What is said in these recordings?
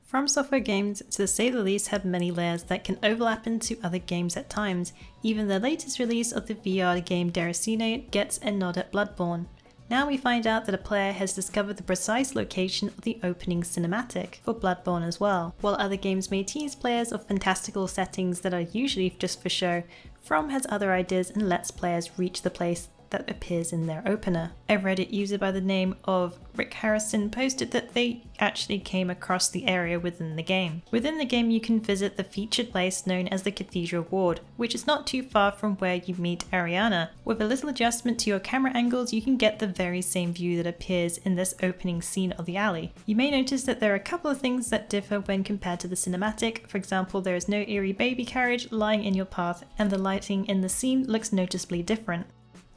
From Software games, to say the least, have many layers that can overlap into other games at times. Even the latest release of the VR game Deracine gets a nod at Bloodborne. Now we find out that a player has discovered the precise location of the opening cinematic for Bloodborne as well. While other games may tease players of fantastical settings that are usually just for show, From has other ideas and lets players reach the place that appears in their opener. A Reddit user by the name of Rick Harrison posted that they actually came across the area within the game. Within the game you can visit the featured place known as the Cathedral Ward, which is not too far from where you meet Ariana. With a little adjustment to your camera angles you can get the very same view that appears in this opening scene of the alley. You may notice that there are a couple of things that differ when compared to the cinematic. For example, there is no eerie baby carriage lying in your path, and the lighting in the scene looks noticeably different.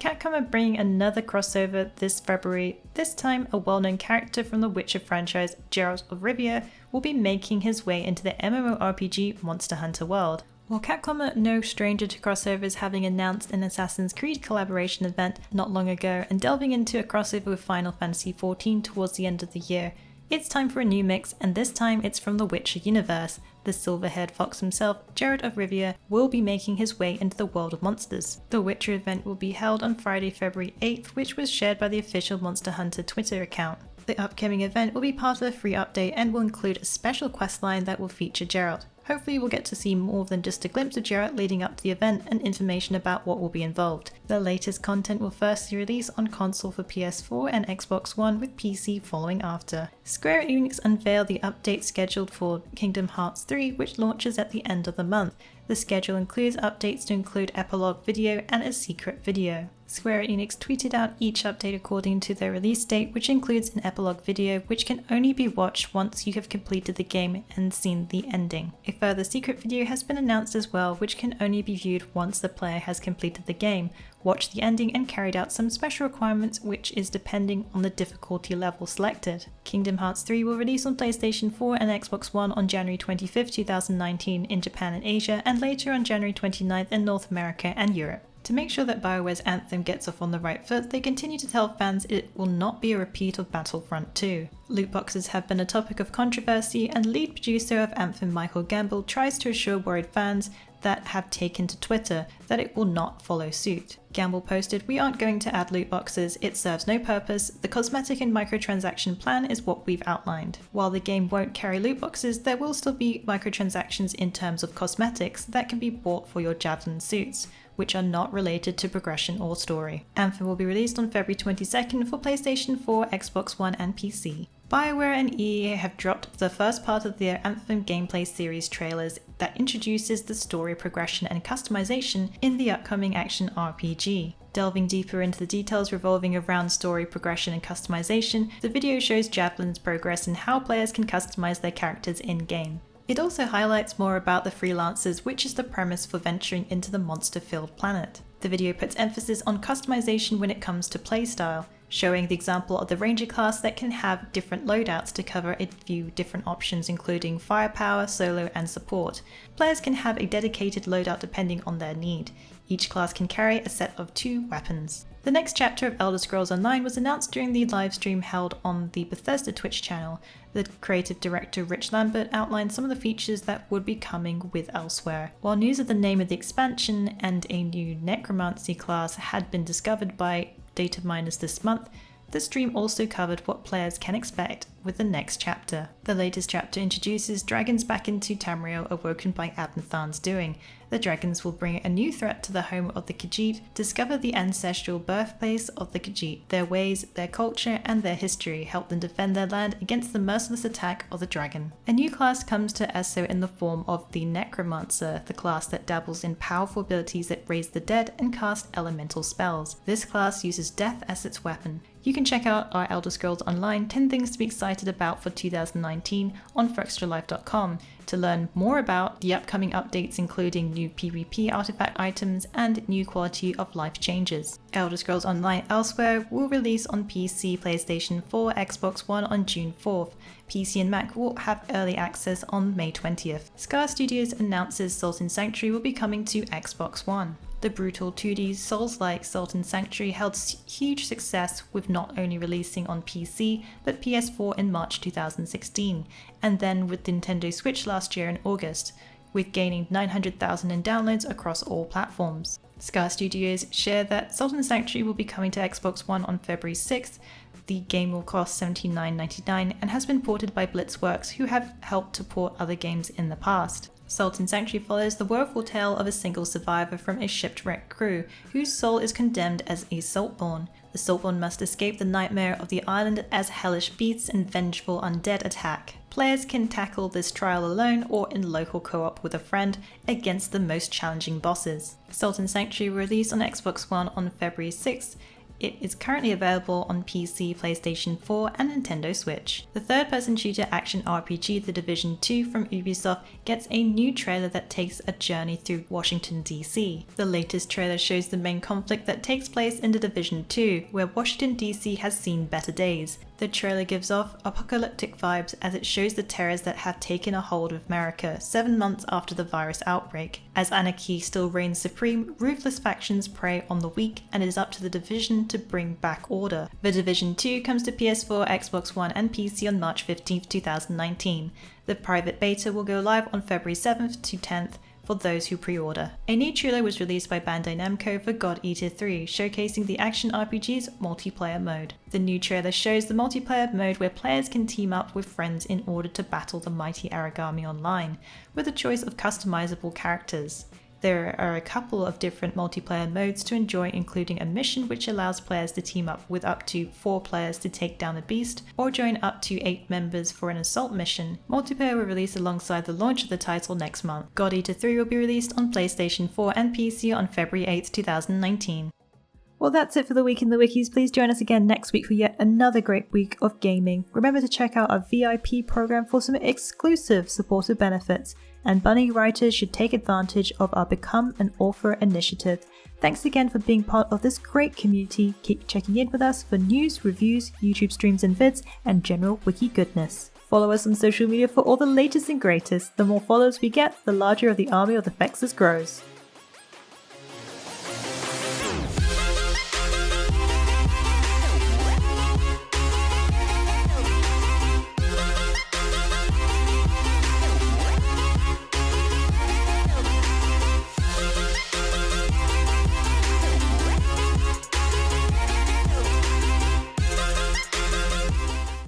Capcom are bringing another crossover this February. This time, a well-known character from the Witcher franchise, Geralt of Rivia, will be making his way into the MMORPG Monster Hunter world. While Capcom are no stranger to crossovers, having announced an Assassin's Creed collaboration event not long ago and delving into a crossover with Final Fantasy XIV towards the end of the year, it's time for a new mix, and this time it's from the Witcher universe. The silver-haired fox himself, Geralt of Rivia, will be making his way into the world of monsters. The Witcher event will be held on Friday, February 8th, which was shared by the official Monster Hunter Twitter account. The upcoming event will be part of a free update and will include a special questline that will feature Geralt. Hopefully we'll get to see more than just a glimpse of Geralt leading up to the event and information about what will be involved. The latest content will firstly release on console for PS4 and Xbox One, with PC following after. Square Enix unveiled the update scheduled for Kingdom Hearts 3, which launches at the end of the month. The schedule includes updates to include epilogue video and a secret video. Square Enix tweeted out each update according to their release date, which includes an epilogue video which can only be watched once you have completed the game and seen the ending. A further secret video has been announced as well, which can only be viewed once the player has completed the game, watched the ending and carried out some special requirements, which is depending on the difficulty level selected. Kingdom Hearts 3 will release on PlayStation 4 and Xbox One on January 25, 2019 in Japan and Asia, and later on January 29th in North America and Europe. To make sure that BioWare's Anthem gets off on the right foot, they continue to tell fans it will not be a repeat of Battlefront 2. Loot boxes have been a topic of controversy, and lead producer of Anthem Michael Gamble tries to assure worried fans that have taken to Twitter that it will not follow suit. Gamble posted, "We aren't going to add loot boxes, it serves no purpose, the cosmetic and microtransaction plan is what we've outlined. While the game won't carry loot boxes, there will still be microtransactions in terms of cosmetics that can be bought for your Javelin suits, which are not related to progression or story." Anthem will be released on February 22nd for PlayStation 4, Xbox One and PC. BioWare and EA have dropped the first part of their Anthem gameplay series trailers that introduces the story progression and customization in the upcoming action RPG. Delving deeper into the details revolving around story progression and customization, the video shows Javelin's progress and how players can customize their characters in-game. It also highlights more about the freelancers, which is the premise for venturing into the monster-filled planet. The video puts emphasis on customization when it comes to playstyle, showing the example of the Ranger class that can have different loadouts to cover a few different options, including firepower, solo, and support. Players can have a dedicated loadout depending on their need. Each class can carry a set of 2 weapons. The next chapter of Elder Scrolls Online was announced during the livestream held on the Bethesda Twitch channel. The creative director Rich Lambert outlined some of the features that would be coming with Elsweyr. While news of the name of the expansion and a new necromancy class had been discovered by data miners this month, the stream also covered what players can expect with the next chapter. The latest chapter introduces dragons back into Tamriel, awoken by Abnathan's doing. The dragons will bring a new threat to the home of the Khajiit, discover the ancestral birthplace of the Khajiit, their ways, their culture, and their history, help them defend their land against the merciless attack of the dragon. A new class comes to ESO in the form of the Necromancer, the class that dabbles in powerful abilities that raise the dead and cast elemental spells. This class uses death as its weapon. You can check out our Elder Scrolls Online 10 Things to be Excited About for 2019 on Fextralife.com. to learn more about the upcoming updates, including new PvP artifact items and new quality of life changes. Elder Scrolls Online Elsweyr will release on PC, PlayStation 4, Xbox One on June 4th. PC and Mac will have early access on May 20th. Scar Studios announces Sultan Sanctuary will be coming to Xbox One. The brutal 2D Souls-like Sultan Sanctuary held huge success, with not only releasing on PC but PS4 in March 2016, and then with Nintendo Switch last year in August, with gaining 900,000 in downloads across all platforms. Scar Studios share that Sultan Sanctuary will be coming to Xbox One on February 6th. The game will cost $79.99 and has been ported by Blitzworks, who have helped to port other games in the past. Sultan Sanctuary follows the woeful tale of a single survivor from a shipwrecked crew, whose soul is condemned as a Saltborn. The Saltborn must escape the nightmare of the island as hellish beasts and vengeful undead attack. Players can tackle this trial alone or in local co-op with a friend against the most challenging bosses. Sultan Sanctuary will release on Xbox One on February 6th. It is currently available on PC, PlayStation 4 and Nintendo Switch. The third-person shooter action RPG The Division 2 from Ubisoft gets a new trailer that takes a journey through Washington, DC. The latest trailer shows the main conflict that takes place in The Division 2, where Washington, DC has seen better days. The trailer gives off apocalyptic vibes as it shows the terrors that have taken a hold of America 7 months after the virus outbreak. As anarchy still reigns supreme, ruthless factions prey on the weak, and it is up to the Division to bring back order. The Division 2 comes to PS4, Xbox One and PC on March 15, 2019. The private beta will go live on February 7th to 10th for those who pre-order. A new trailer was released by Bandai Namco for God Eater 3, showcasing the action RPG's multiplayer mode. The new trailer shows the multiplayer mode where players can team up with friends in order to battle the mighty Aragami online, with a choice of customizable characters. There are a couple of different multiplayer modes to enjoy, including a mission which allows players to team up with up to 4 players to take down a beast, or join up to 8 members for an assault mission. Multiplayer will release alongside the launch of the title next month. God Eater 3 will be released on PlayStation 4 and PC on February 8, 2019. Well, that's it for the Week in the Wikis. Please join us again next week for yet another great week of gaming. Remember to check out our VIP program for some exclusive supporter benefits, and Bunny writers should take advantage of our Become an Author initiative. Thanks again for being part of this great community. Keep checking in with us for news, reviews, YouTube streams and vids, and general wiki goodness. Follow us on social media for all the latest and greatest. The more followers we get, the larger of the army of the Fexers grows.